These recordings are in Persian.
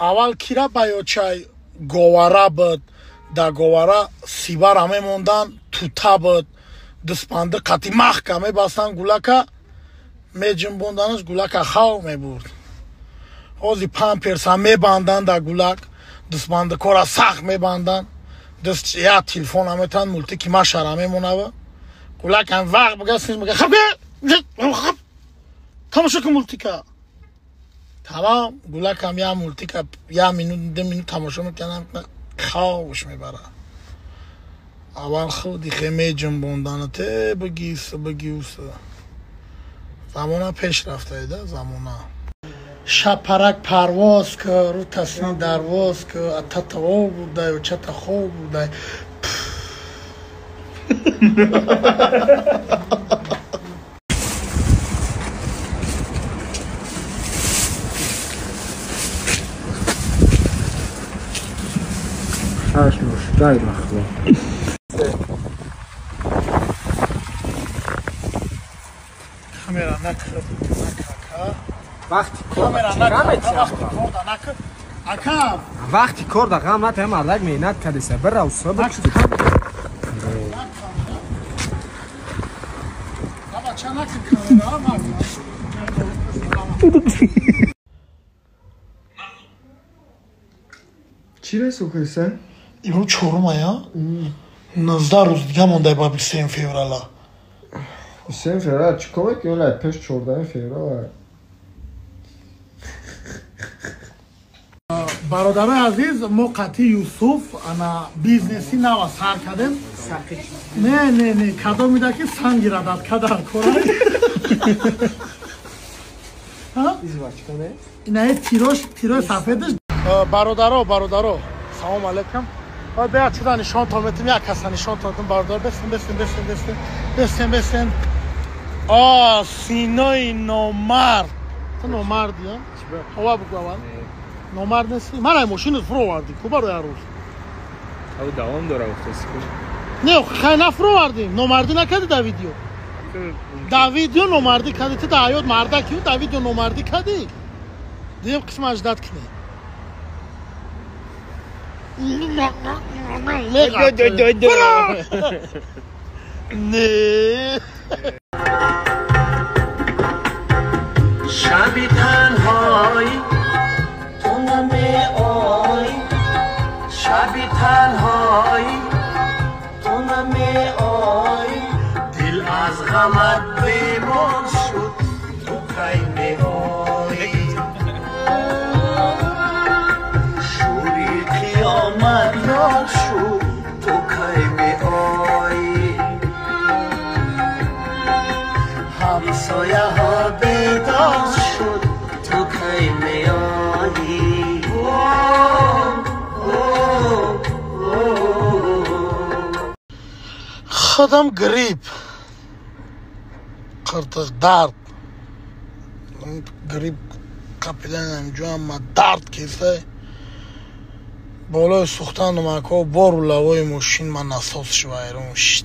اول کیرا بایوچای گوارا بود دا گوارا سیبار همه موندن توتا بود دسپانده قطی محکمه باستن گولاکا می جنبوندنش گولاکا خواو می برد اوزی پامپرس هم می باندن دا گولاک دسپانده کورا سخت می باندن دست یا تلفون همه تن مولتی که ما شرمه مونوه گولاک هم وقت بگستنش میگه خب تماشا که مولتی که تمام گولاک هم یا مولتی که یا مینوت 2 مینوت تماشا میکنم خواهش میبره اول خودی خیمه جنبوندنته بگیوسه زمانه پیش رفته ایده زمانه شب پرک پرواز که رو تصمیم درواز که اتتوا بوده و چت خوب بوده Açmış, gaymaklı. Kamera nakı. Vaqti kamera nakı. Aka. Vaqti kor da qamat ham alag mehnat kadisa bir rav sabr kutib. Ama çanak kamera ama. چی رسوخی سن؟ امروز چهارمه یا 19 روز دیگه مونده با 23 فوریه 23 فوریه چی کمک یولد پیش 14 فوریه برادر عزیز ما قطعی یوسف انا بیزنسی نوا سر کردیم نه کدام میده که سنگی را داد کدام کورای ازواج کنه؟ اینه تیروش سفیدش برادرو سلام علیکم باید بیا چیزا نشان تامتیم یک کسا نشان تامتیم برادر بسن سینای نامرد تو نامردی ها؟ هوا بگو اول نامرد نیستی؟ من های ماشین فرو وردی کو برای روز او دوام داره افتاسی کنی نه خیلی نفرو وردیم نامردی نکردی در ویدیو در ویدیو نامردی کردی تو در حیات مرده کیو در ویدیو نامردی کردی دیم قسم اجداد کنی نه شبی تنهایی تو نمی آی شبی تنهایی تو نمی آی دل از غمت بیمار شد تو کی می آی شوری قیامت یاد شد تو کی می آی همسایه ها بیدار شد تو کی می آیی خودم گریب قرطق درد گریب قپیلن انجام ما درد کیسه بالای سوختن نمکا بار و لوای ماشین من نساس شوایرون شد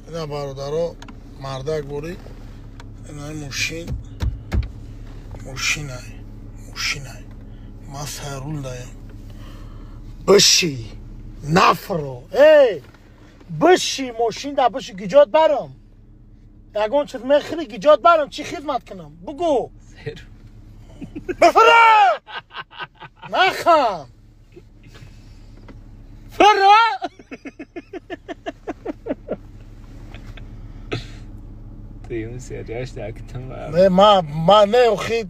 اینا برادرها مردک باری اینا ماشین های ما سرول دایم بشی نفرو بشی ماشین دا بشی گیجات برم یکون چیز میخری گیجات برم چی خدمت کنم بگو بفره نخم فره توی اون سریعش درکتم نه ما نه اخی